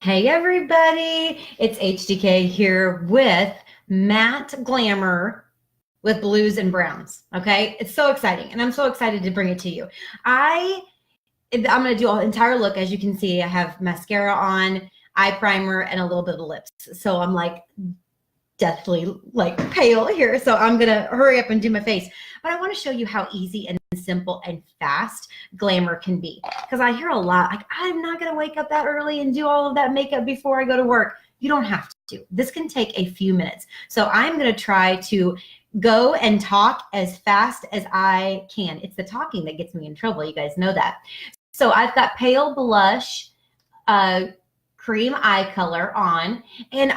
Hey everybody, it's HDK here with Matte Glamour with blues and browns. Okay, it's so exciting, and I'm so excited to bring it to you. I'm going to do an entire look. As you can see, I have mascara on, eye primer, and a little bit of lips. So I'm like deathly like pale here. So I'm going to hurry up and do my face. But I want to show you how easy and simple and fast glamour can be. Because I hear a lot, like, I'm not going to wake up that early and do all of that makeup before I go to work. You don't have to. This can take a few minutes. So I'm going to try to go and talk as fast as I can. It's the talking that gets me in trouble. You guys know that. So I've got pale blush, cream eye color on, and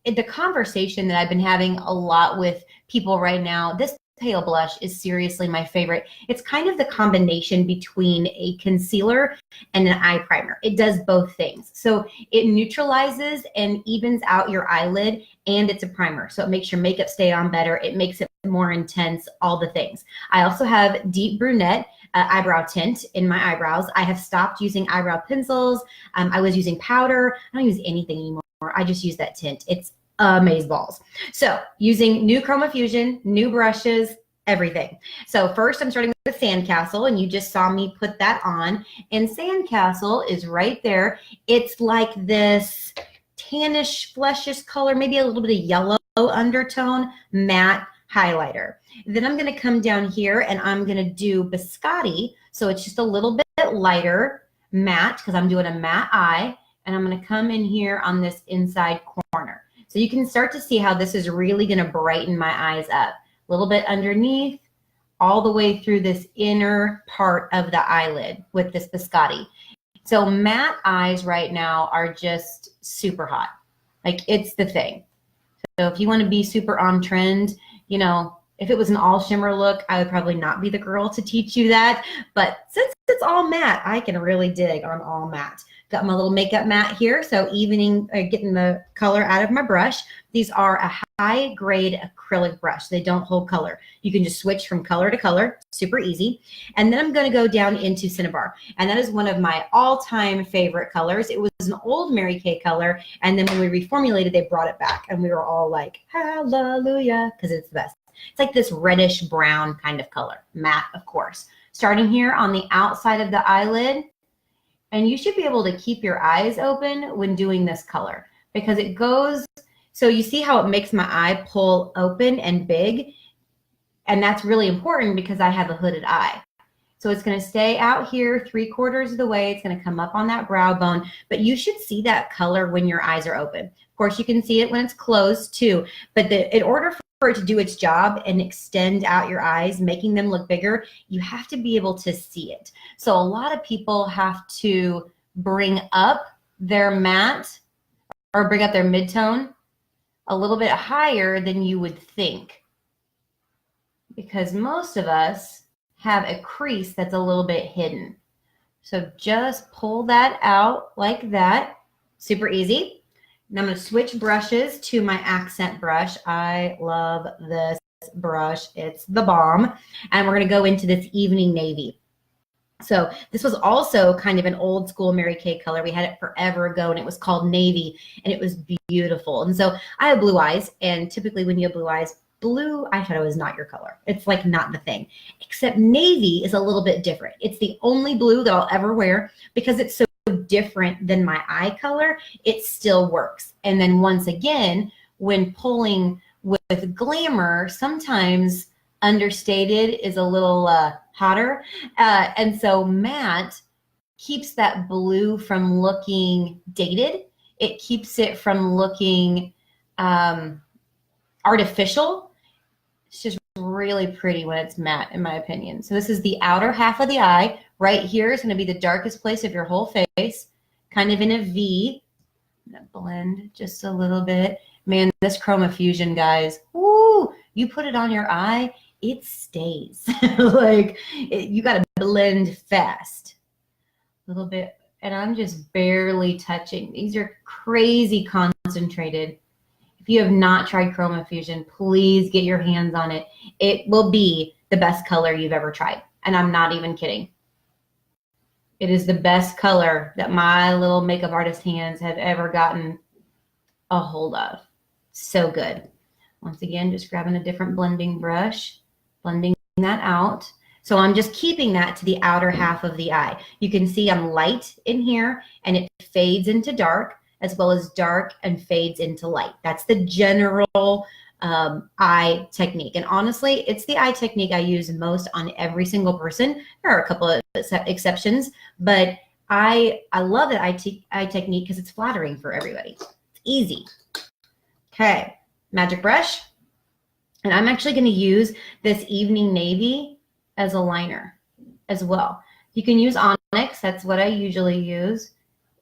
the conversation that I've been having a lot with people right now, this pale blush is seriously my favorite. It's kind of the combination between a concealer and an eye primer. It does both things. So it neutralizes and evens out your eyelid, and it's a primer. So it makes your makeup stay on better. It makes it more intense, all the things. I also have deep brunette eyebrow tint in my eyebrows. I have stopped using eyebrow pencils. I was using powder. I don't use anything anymore. I just use that tint. It's amazeballs. So using new Chroma Fusion, new brushes, everything. So first I'm starting with Sandcastle, and you just saw me put that on. And Sandcastle is right there. It's like this tannish, fleshish color, maybe a little bit of yellow undertone, matte highlighter. Then I'm going to come down here and I'm going to do Biscotti. So it's just a little bit lighter matte because I'm doing a matte eye. And I'm going to come in here on this inside corner. So you can start to see how this is really going to brighten my eyes up. A little bit underneath, all the way through this inner part of the eyelid with this Biscotti. So matte eyes right now are just super hot. Like, it's the thing. So if you want to be super on trend, you know, if it was an all shimmer look, I would probably not be the girl to teach you that. But since it's all matte, I can really dig on all matte. Got my little makeup mat here, so evening, getting the color out of my brush. These are a high grade acrylic brush. They don't hold color. You can just switch from color to color, super easy. And then I'm going to go down into Cinnabar, and that is one of my all-time favorite colors. It was an old Mary Kay color, and then when we reformulated, they brought it back, and we were all like, hallelujah, because it's the best. It's like this reddish brown kind of color, matte, of course. Starting here on the outside of the eyelid. And you should be able to keep your eyes open when doing this color because it goes, so you see how it makes my eye pull open and big. And that's really important because I have a hooded eye. So it's going to stay out here 3/4 of the way. It's going to come up on that brow bone, but you should see that color when your eyes are open. Of course, you can see it when it's closed too, but in order for it to do its job and extend out your eyes, making them look bigger, you have to be able to see it. So a lot of people have to bring up their matte or bring up their midtone a little bit higher than you would think, because most of us have a crease that's a little bit hidden. So just pull that out like that. Super easy. Now I'm going to switch brushes to my accent brush. I love this brush. It's the bomb. And we're going to go into this evening navy. So this was also kind of an old school Mary Kay color. We had it forever ago, and it was called navy, and it was beautiful. And so I have blue eyes, and typically when you have blue eyes, blue eyeshadow is not your color. It's like not the thing, except navy is a little bit different. It's the only blue that I'll ever wear because it's so different than my eye color. It still works. And then once again, when pulling with glamour, sometimes understated is a little hotter. And so matte keeps that blue from looking dated. It keeps it from looking artificial. It's just really pretty when it's matte, in my opinion. So this is the outer half of the eye. Right here is going to be the darkest place of your whole face, kind of in a V. I'm going to blend just a little bit. Man, this Chroma Fusion, guys, woo, you put it on your eye, it stays. Like, you got to blend fast. A little bit, and I'm just barely touching. These are crazy concentrated. If you have not tried Chroma Fusion, please get your hands on it. It will be the best color you've ever tried, and I'm not even kidding. It is the best color that my little makeup artist hands have ever gotten a hold of. So good. Once again, just grabbing a different blending brush, blending that out. So I'm just keeping that to the outer half of the eye. You can see I'm light in here and it fades into dark, as well as dark and fades into light. That's the general eye technique. And honestly, it's the eye technique I use most on every single person. There are a couple of exceptions, but I love that eye technique because it's flattering for everybody. It's easy. Okay, magic brush. And I'm actually going to use this evening navy as a liner as well. You can use onyx. That's what I usually use,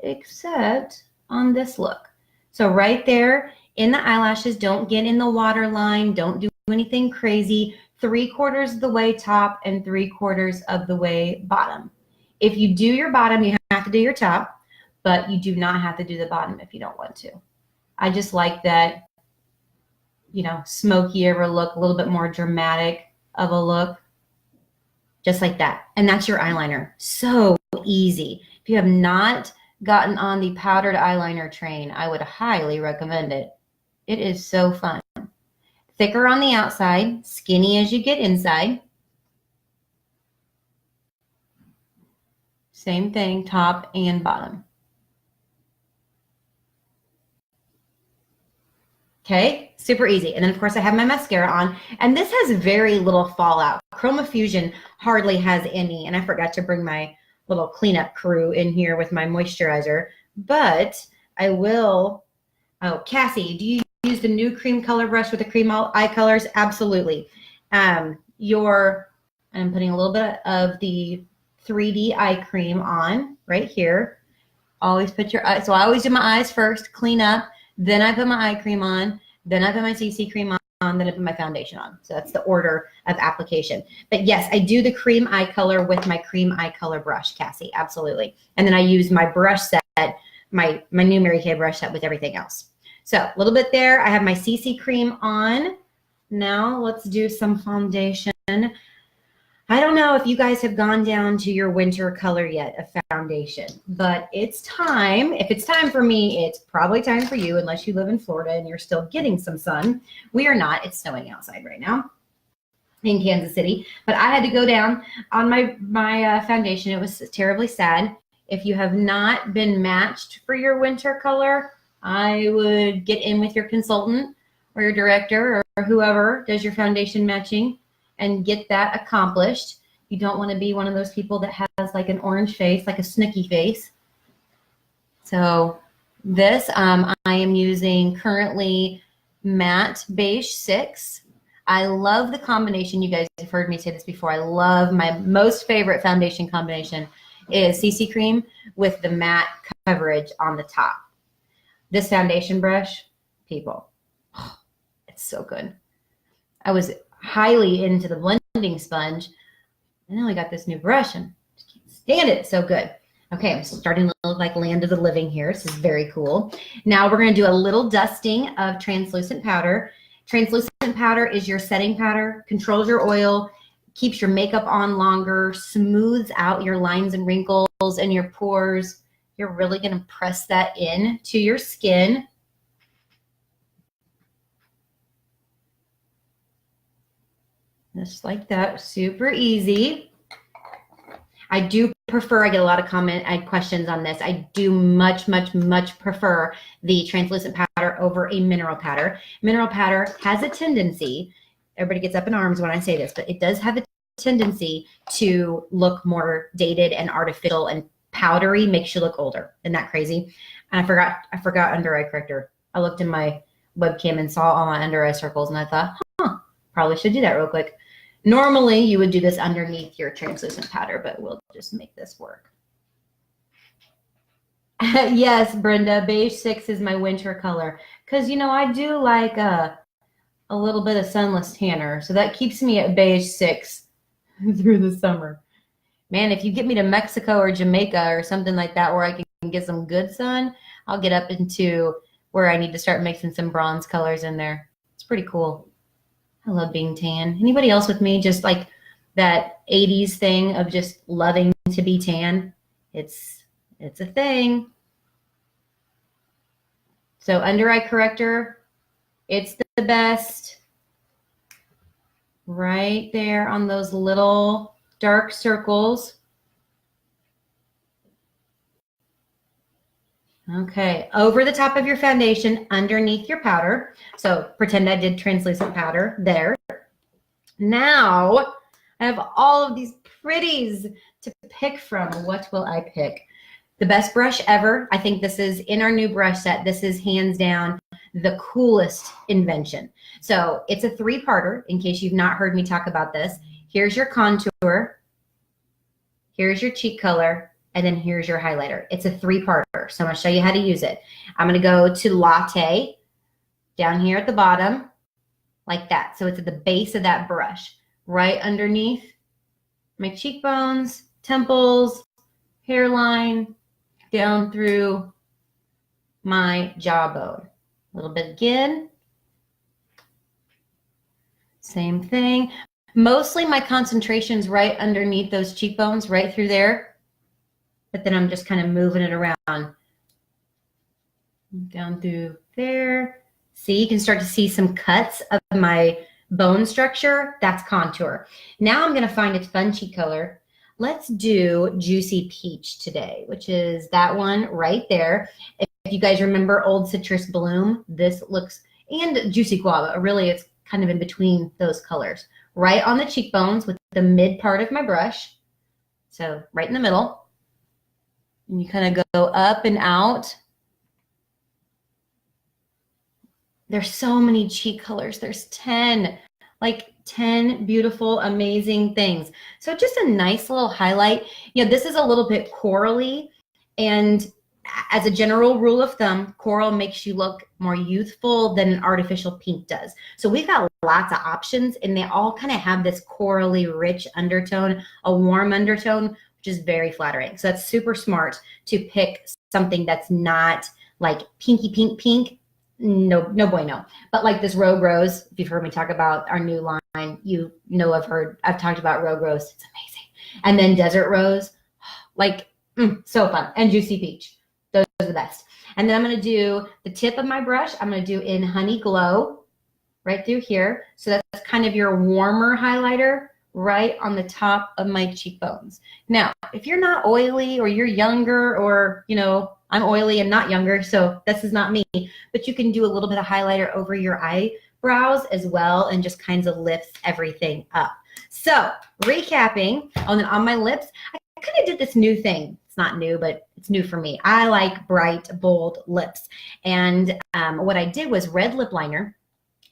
except on this look. So right there in the eyelashes, don't get in the waterline. Don't do anything crazy. 3/4 of the way top and 3/4 of the way bottom. If you do your bottom, you have to do your top, but you do not have to do the bottom if you don't want to. I just like that, you know, smokier look, a little bit more dramatic of a look, just like that. And that's your eyeliner. So easy. If you have not gotten on the powdered eyeliner train, I would highly recommend it. It is so fun. Thicker on the outside, skinny as you get inside. Same thing, top and bottom. Okay, super easy. And then of course I have my mascara on, and this has very little fallout. Chroma Fusion hardly has any, and I forgot to bring my little cleanup crew in here with my moisturizer, but I will. Oh, Cassie, do you use the new cream color brush with the cream eye colors? Absolutely. I'm putting a little bit of the 3D eye cream on right here. Always put your eyes, so I always do my eyes first, clean up, then I put my eye cream on, then I put my CC cream on, then I put my foundation on. So that's the order of application. But yes, I do the cream eye color with my cream eye color brush, Cassie, absolutely. And then I use my brush set, my new Mary Kay brush set with everything else. So a little bit there. I have my CC cream on. Now let's do some foundation. I don't know if you guys have gone down to your winter color yet of foundation, but it's time. If it's time for me, it's probably time for you, unless you live in Florida and you're still getting some sun. We are not. It's snowing outside right now in Kansas City, but I had to go down on my foundation. It was terribly sad. If you have not been matched for your winter color, I would get in with your consultant or your director or whoever does your foundation matching and get that accomplished. You don't want to be one of those people that has like an orange face, like a Snooki face. So this, I am using currently matte beige 6. I love the combination. You guys have heard me say this before. I love my most favorite foundation combination is CC cream with the matte coverage on the top. This foundation brush, people, oh, it's so good. I was highly into the blending sponge, and then we got this new brush and I can't stand it. It's so good. Okay, I'm starting to look like Land of the Living here. This is very cool. Now we're going to do a little dusting of translucent powder. Translucent powder is your setting powder, controls your oil, keeps your makeup on longer, smooths out your lines and wrinkles and your pores. You're really going to press that in to your skin. Just like that, super easy. I do prefer, I get a lot of questions on this. I do much prefer the translucent powder over a mineral powder. Mineral powder has a tendency, everybody gets up in arms when I say this, but it does have a tendency to look more dated and artificial, and powdery makes you look older. Isn't that crazy? And I forgot under eye corrector. I looked in my webcam and saw all my under eye circles, and I thought, probably should do that real quick. Normally, you would do this underneath your translucent powder, but we'll just make this work. Yes, Brenda, beige 6 is my winter color. Because, you know, I do like a little bit of sunless tanner, so that keeps me at beige 6 through the summer. Man, if you get me to Mexico or Jamaica or something like that where I can get some good sun, I'll get up into where I need to start mixing some bronze colors in there. It's pretty cool. I love being tan. Anybody else with me? Just like that 80s thing of just loving to be tan. It's a thing. So under eye corrector, it's the best. Right there on those little dark circles. Okay, over the top of your foundation, underneath your powder. So pretend I did translucent powder there. Now I have all of these pretties to pick from. What will I pick? The best brush ever. I think this is in our new brush set. This is hands down the coolest invention. So it's a 3-parter in case you've not heard me talk about this. Here's your contour. Here's your cheek color. And then here's your highlighter. It's a 3-parter. So I'm going to show you how to use it. I'm going to go to Latte down here at the bottom like that. So it's at the base of that brush, right underneath my cheekbones, temples, hairline, down through my jawbone. A little bit again. Same thing. Mostly my concentration's right underneath those cheekbones, right through there. But then I'm just kind of moving it around. Down through there. See, you can start to see some cuts of my bone structure. That's contour. Now I'm going to find a fun cheek color. Let's do Juicy Peach today, which is that one right there. If you guys remember Old Citrus Bloom, this looks, and Juicy Guava, really it's kind of in between those colors. Right on the cheekbones with the mid part of my brush. So right in the middle. And you kind of go up and out. There's so many cheek colors. There's 10, like 10 beautiful, amazing things. So just a nice little highlight. You know, this is a little bit corally, and as a general rule of thumb, coral makes you look more youthful than an artificial pink does. So we've got lots of options, and they all kind of have this corally rich undertone, a warm undertone, which is very flattering. So that's super smart to pick something that's not like pinky pink pink. No bueno. But like this Rogue Rose, if you've heard me talk about our new line, you know I've talked about Rogue Rose. It's amazing. And then Desert Rose, like so fun. And Juicy Peach. Those are the best. And then I'm going to do the tip of my brush. I'm going to do in Honey Glow right through here. So that's kind of your warmer highlighter right on the top of my cheekbones. Now, if you're not oily or you're younger, or, you know, I'm oily and not younger, so this is not me, but you can do a little bit of highlighter over your eyebrows as well, and just kinds of lifts everything up. So recapping, on my lips, I kind of did this new thing. It's not new, but it's new for me. I like bright, bold lips. And what I did was red lip liner,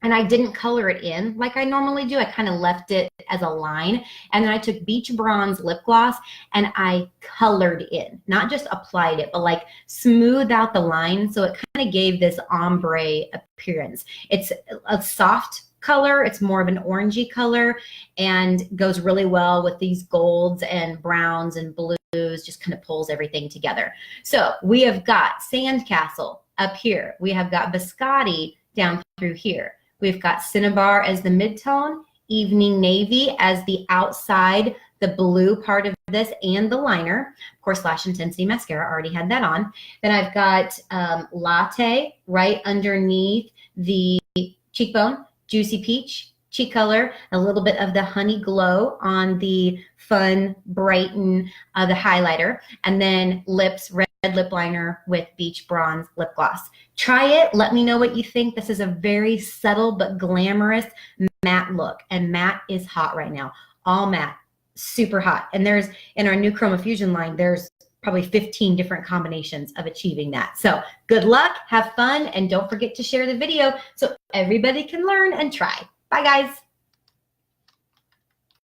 and I didn't color it in like I normally do. I kind of left it as a line. And then I took Beach Bronze lip gloss and I colored in, not just applied it, but like smoothed out the line. So it kind of gave this ombre appearance. It's a soft color. It's more of an orangey color and goes really well with these golds and browns and blues, just kind of pulls everything together. So we have got Sandcastle up here. We have got Biscotti down through here. We've got Cinnabar as the midtone, Evening Navy as the outside, the blue part of this, and the liner. Of course, Lash Intensity Mascara, already had that on. Then I've got Latte right underneath the cheekbone, Juicy Peach, cheek color, a little bit of the Honey Glow on the Fun Brighten, the highlighter, and then lips, red lip liner with Beach Bronze lip gloss. Try it. Let me know what you think. This is a very subtle but glamorous matte look, and matte is hot right now. All matte, super hot. And there's, in our new Chroma Fusion line, there's probably 15 different combinations of achieving that. So good luck, have fun, and don't forget to share the video so everybody can learn and try. Bye, guys.